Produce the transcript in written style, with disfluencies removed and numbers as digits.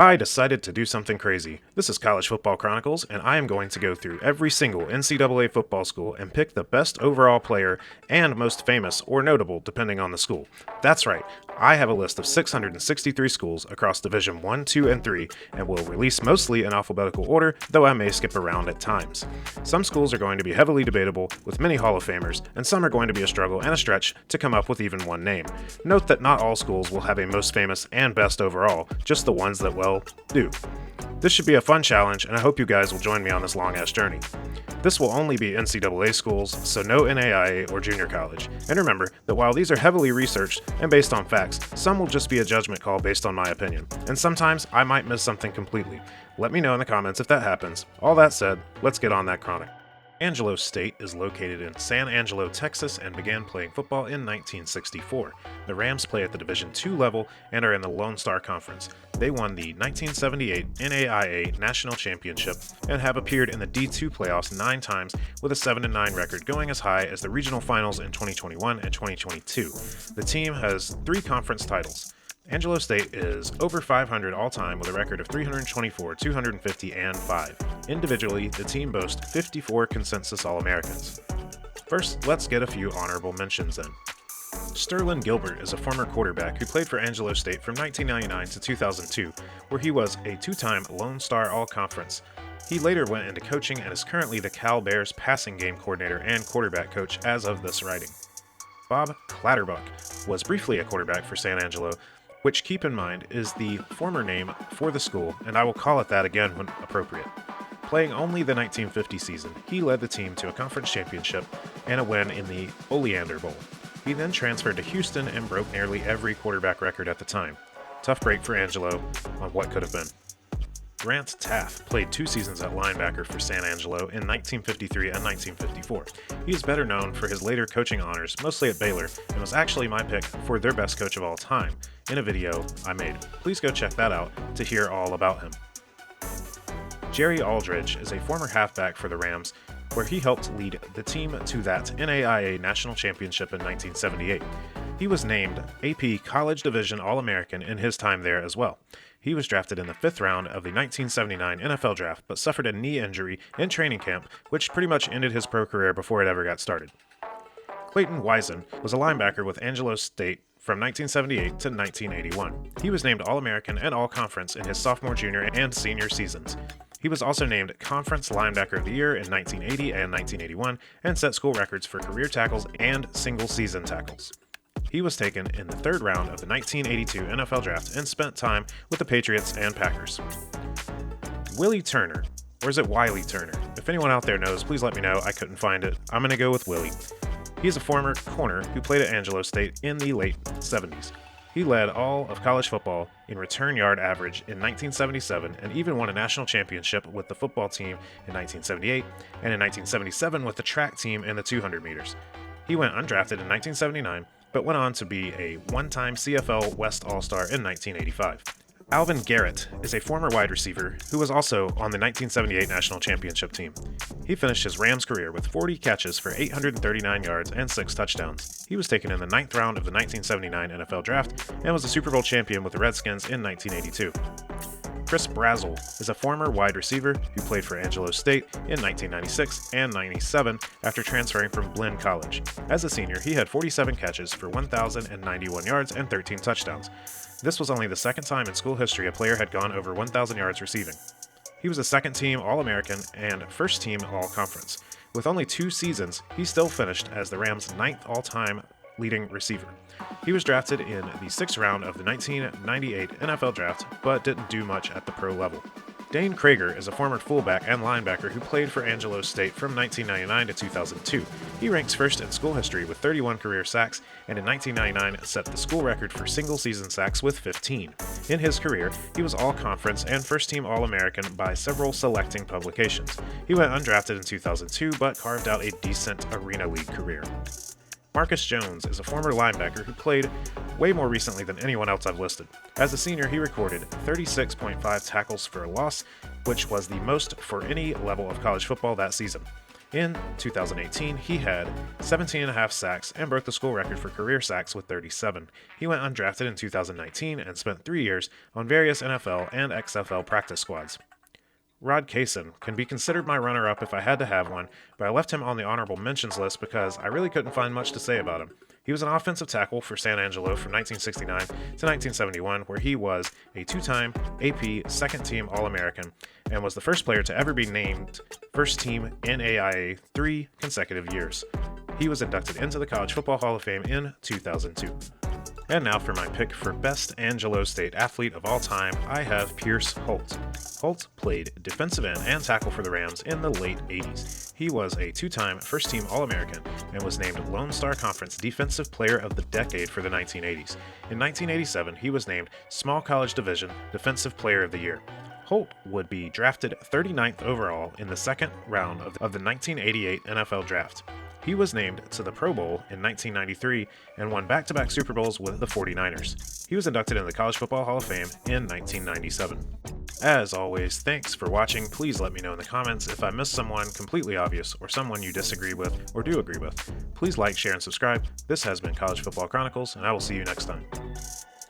I decided to do something crazy. This is College Football Chronicles, and I am going to go through every single NCAA football school and pick the best overall player and most famous or notable depending on the school. That's right, I have a list of 663 schools across Division 1, 2, and 3, and will release mostly in alphabetical order, though I may skip around at times. Some schools are going to be heavily debatable, with many Hall of Famers, and some are going to be a struggle and a stretch to come up with even one name. Note that not all schools will have a most famous and best overall, just the ones that do. This should be a fun challenge, and I hope you guys will join me on this long-ass journey. This will only be NCAA schools, so no NAIA or junior college. And remember that while these are heavily researched and based on facts, some will just be a judgment call based on my opinion. And sometimes I might miss something completely. Let me know in the comments if that happens. All that said, let's get on that chronic. Angelo State is located in San Angelo, Texas, and began playing football in 1964. The Rams play at the Division II level and are in the Lone Star Conference. They won the 1978 NAIA National Championship and have appeared in the D2 playoffs 9 times with a 7-9 record, going as high as the regional finals in 2021 and 2022. The team has 3 conference titles. Angelo State is over 500 all-time with a record of 324, 250, and 5. Individually, the team boasts 54 consensus All-Americans. First, let's get a few honorable mentions in. Sterling Gilbert is a former quarterback who played for Angelo State from 1999 to 2002, where he was a 2-time Lone Star All-Conference. He later went into coaching and is currently the Cal Bears passing game coordinator and quarterback coach as of this writing. Bob Clatterbuck was briefly a quarterback for San Angelo, which, keep in mind, is the former name for the school, and I will call it that again when appropriate. Playing only the 1950 season, he led the team to a conference championship and a win in the Oleander Bowl. He then transferred to Houston and broke nearly every quarterback record at the time. Tough break for Angelo on what could have been. Grant Taft played 2 seasons at linebacker for San Angelo in 1953 and 1954. He is better known for his later coaching honors, mostly at Baylor, and was actually my pick for their best coach of all time in a video I made. Please go check that out to hear all about him. Jerry Aldridge is a former halfback for the Rams, where he helped lead the team to that NAIA National Championship in 1978. He was named AP College Division All-American in his time there as well. He was drafted in the 5th round of the 1979 NFL Draft, but suffered a knee injury in training camp, which pretty much ended his pro career before it ever got started. Clayton Wiesen was a linebacker with Angelo State from 1978 to 1981. He was named All-American and All-Conference in his sophomore, junior, and senior seasons. He was also named Conference Linebacker of the Year in 1980 and 1981 and set school records for career tackles and single-season tackles. He was taken in the 3rd round of the 1982 NFL Draft and spent time with the Patriots and Packers. Willie Turner, or is it Wiley Turner? If anyone out there knows, please let me know. I couldn't find it. I'm going to go with Willie. He is a former corner who played at Angelo State in the late 70s. He led all of college football in return yard average in 1977 and even won a national championship with the football team in 1978 and in 1977 with the track team in the 200 meters. He went undrafted in 1979, but went on to be a 1-time CFL West All-Star in 1985. Alvin Garrett is a former wide receiver who was also on the 1978 National Championship team. He finished his Rams career with 40 catches for 839 yards and 6 touchdowns. He was taken in the 9th round of the 1979 NFL Draft and was a Super Bowl champion with the Redskins in 1982. Chris Brazzell is a former wide receiver who played for Angelo State in 1996 and 97 after transferring from Blinn College. As a senior, he had 47 catches for 1,091 yards and 13 touchdowns. This was only the 2nd time in school history a player had gone over 1,000 yards receiving. He was a 2nd-team All-American and 1st-team All-Conference. With only 2 seasons, he still finished as the Rams' 9th all-time leading receiver. He was drafted in the 6th round of the 1998 NFL Draft, but didn't do much at the pro level. Dane Krager is a former fullback and linebacker who played for Angelo State from 1999 to 2002. He ranks 1st in school history with 31 career sacks, and in 1999 set the school record for single-season sacks with 15. In his career, he was All-Conference and 1st-team All-American by several selecting publications. He went undrafted in 2002, but carved out a decent Arena League career. Marcus Jones is a former linebacker who played way more recently than anyone else I've listed. As a senior, he recorded 36.5 tackles for a loss, which was the most for any level of college football that season. In 2018, he had 17.5 sacks and broke the school record for career sacks with 37. He went undrafted in 2019 and spent 3 years on various NFL and XFL practice squads. Rod Kaysen can be considered my runner-up if I had to have one, but I left him on the honorable mentions list because I really couldn't find much to say about him. He was an offensive tackle for San Angelo from 1969 to 1971, where he was a two-time AP second-team All-American and was the first player to ever be named first-team NAIA 3 consecutive years. He was inducted into the College Football Hall of Fame in 2002. And now for my pick for best Angelo State athlete of all time, I have Pierce Holt. Holt played defensive end and tackle for the Rams in the late 80s. He was a two-time first-team All-American and was named Lone Star Conference Defensive Player of the Decade for the 1980s. In 1987, he was named Small College Division Defensive Player of the Year. Holt would be drafted 39th overall in the second round of the 1988 NFL Draft. He was named to the Pro Bowl in 1993 and won back-to-back Super Bowls with the 49ers. He was inducted into the College Football Hall of Fame in 1997. As always, thanks for watching. Please let me know in the comments if I missed someone completely obvious or someone you disagree with or do agree with. Please like, share, and subscribe. This has been College Football Chronicles, and I will see you next time.